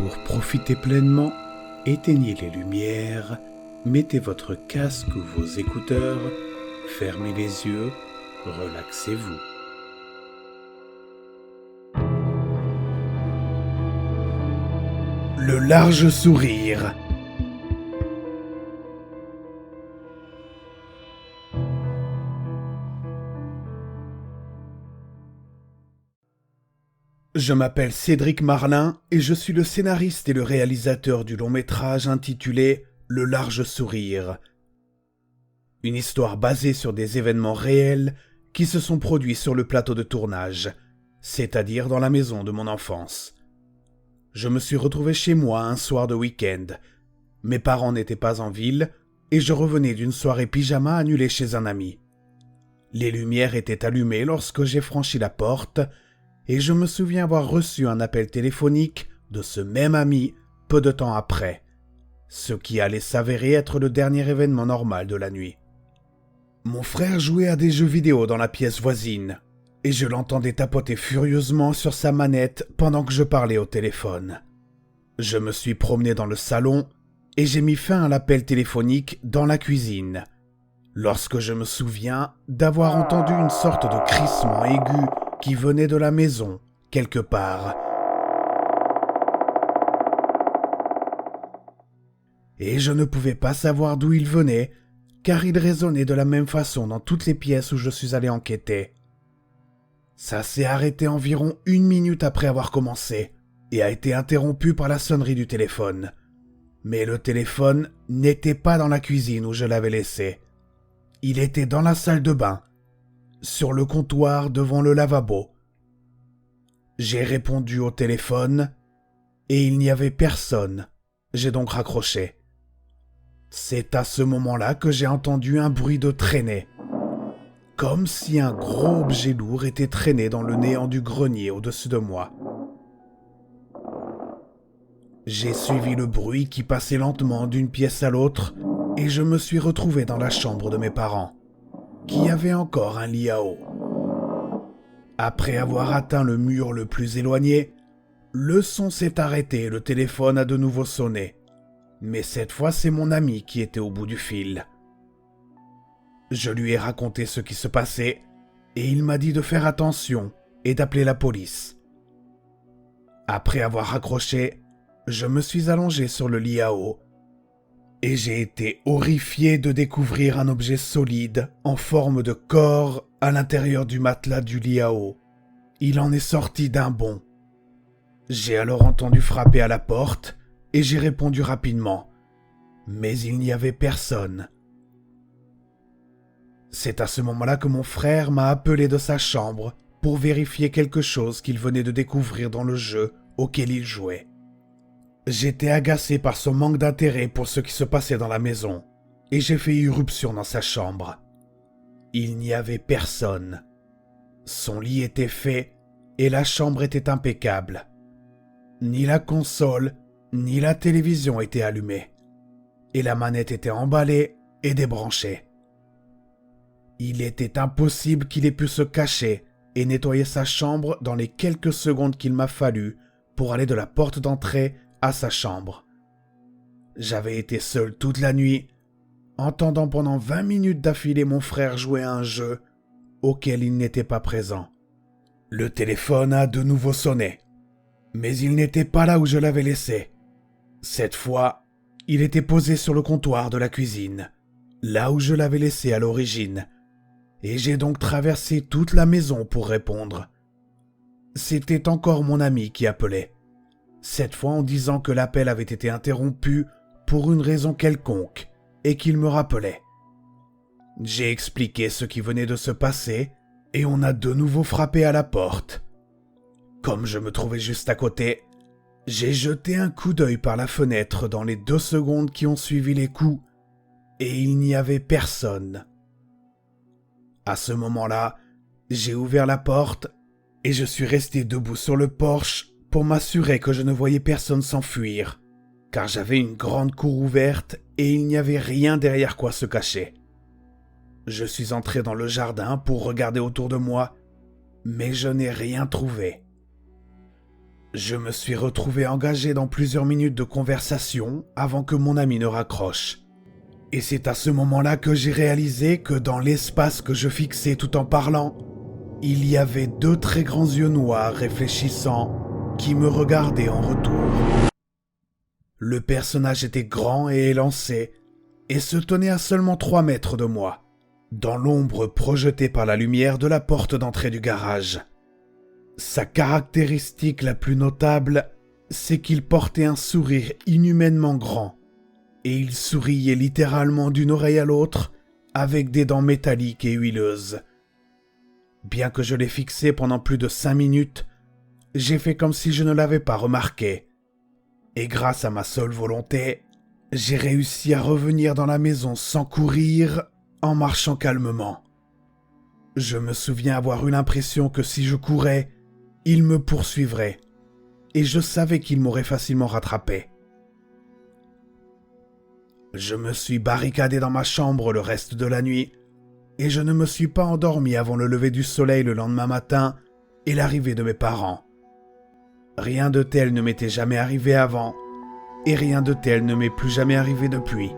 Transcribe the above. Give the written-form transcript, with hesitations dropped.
Pour profiter pleinement, éteignez les lumières, mettez votre casque ou vos écouteurs, fermez les yeux, relaxez-vous. Le large sourire. Je m'appelle Cédric Marlin et je suis le scénariste et le réalisateur du long-métrage intitulé « Le large sourire ». Une histoire basée sur des événements réels qui se sont produits sur le plateau de tournage, c'est-à-dire dans la maison de mon enfance. Je me suis retrouvé chez moi un soir de week-end. Mes parents n'étaient pas en ville et je revenais d'une soirée pyjama annulée chez un ami. Les lumières étaient allumées lorsque j'ai franchi la porte et je me souviens avoir reçu un appel téléphonique de ce même ami peu de temps après, ce qui allait s'avérer être le dernier événement normal de la nuit. Mon frère jouait à des jeux vidéo dans la pièce voisine, et je l'entendais tapoter furieusement sur sa manette pendant que je parlais au téléphone. Je me suis promené dans le salon et j'ai mis fin à l'appel téléphonique dans la cuisine, lorsque je me souviens d'avoir entendu une sorte de crissement aigu qui venait de la maison, quelque part. Et je ne pouvais pas savoir d'où il venait, car il résonnait de la même façon dans toutes les pièces où je suis allé enquêter. Ça s'est arrêté environ 1 minute après avoir commencé, et a été interrompu par la sonnerie du téléphone. Mais le téléphone n'était pas dans la cuisine où je l'avais laissé. Il était dans la salle de bain, sur le comptoir devant le lavabo. J'ai répondu au téléphone et il n'y avait personne. J'ai donc raccroché. C'est à ce moment-là que j'ai entendu un bruit de traînée, comme si un gros objet lourd était traîné dans le néant du grenier au-dessus de moi. J'ai suivi le bruit qui passait lentement d'une pièce à l'autre et je me suis retrouvé dans la chambre de mes parents, qui avait encore un lit à eau. Après avoir atteint le mur le plus éloigné, le son s'est arrêté et le téléphone a de nouveau sonné. Mais cette fois, c'est mon ami qui était au bout du fil. Je lui ai raconté ce qui se passait et il m'a dit de faire attention et d'appeler la police. Après avoir raccroché, je me suis allongé sur le lit à eau et j'ai été horrifié de découvrir un objet solide en forme de corps à l'intérieur du matelas du lit à eau. Il en est sorti d'un bond. J'ai alors entendu frapper à la porte et j'ai répondu rapidement, mais il n'y avait personne. C'est à ce moment-là que mon frère m'a appelé de sa chambre pour vérifier quelque chose qu'il venait de découvrir dans le jeu auquel il jouait. J'étais agacé par son manque d'intérêt pour ce qui se passait dans la maison et j'ai fait irruption dans sa chambre. Il n'y avait personne. Son lit était fait et la chambre était impeccable. Ni la console, ni la télévision étaient allumées et la manette était emballée et débranchée. Il était impossible qu'il ait pu se cacher et nettoyer sa chambre dans les quelques secondes qu'il m'a fallu pour aller de la porte d'entrée à sa chambre. J'avais été seul toute la nuit, entendant pendant 20 minutes d'affilée mon frère jouer à un jeu auquel il n'était pas présent. Le téléphone a de nouveau sonné, mais il n'était pas là où je l'avais laissé. Cette fois, il était posé sur le comptoir de la cuisine, là où je l'avais laissé à l'origine, et j'ai donc traversé toute la maison pour répondre. C'était encore mon ami qui appelait, cette fois en disant que l'appel avait été interrompu pour une raison quelconque et qu'il me rappelait. J'ai expliqué ce qui venait de se passer et on a de nouveau frappé à la porte. Comme je me trouvais juste à côté, j'ai jeté un coup d'œil par la fenêtre dans les 2 secondes qui ont suivi les coups et il n'y avait personne. À ce moment-là, j'ai ouvert la porte et je suis resté debout sur le porche pour m'assurer que je ne voyais personne s'enfuir, car j'avais une grande cour ouverte et il n'y avait rien derrière quoi se cacher. Je suis entré dans le jardin pour regarder autour de moi, mais je n'ai rien trouvé. Je me suis retrouvé engagé dans plusieurs minutes de conversation avant que mon ami ne raccroche. Et c'est à ce moment-là que j'ai réalisé que dans l'espace que je fixais tout en parlant, il y avait 2 très grands yeux noirs réfléchissants qui me regardaient en retour. Le personnage était grand et élancé et se tenait à seulement 3 mètres de moi, dans l'ombre projetée par la lumière de la porte d'entrée du garage. Sa caractéristique la plus notable, c'est qu'il portait un sourire inhumainement grand, et il souriait littéralement d'une oreille à l'autre avec des dents métalliques et huileuses. Bien que je l'ai fixé pendant plus de 5 minutes, j'ai fait comme si je ne l'avais pas remarqué. Et grâce à ma seule volonté, j'ai réussi à revenir dans la maison sans courir, en marchant calmement. Je me souviens avoir eu l'impression que si je courais, il me poursuivrait, et je savais qu'il m'aurait facilement rattrapé. Je me suis barricadé dans ma chambre le reste de la nuit, et je ne me suis pas endormi avant le lever du soleil le lendemain matin et l'arrivée de mes parents. Rien de tel ne m'était jamais arrivé avant, et rien de tel ne m'est plus jamais arrivé depuis.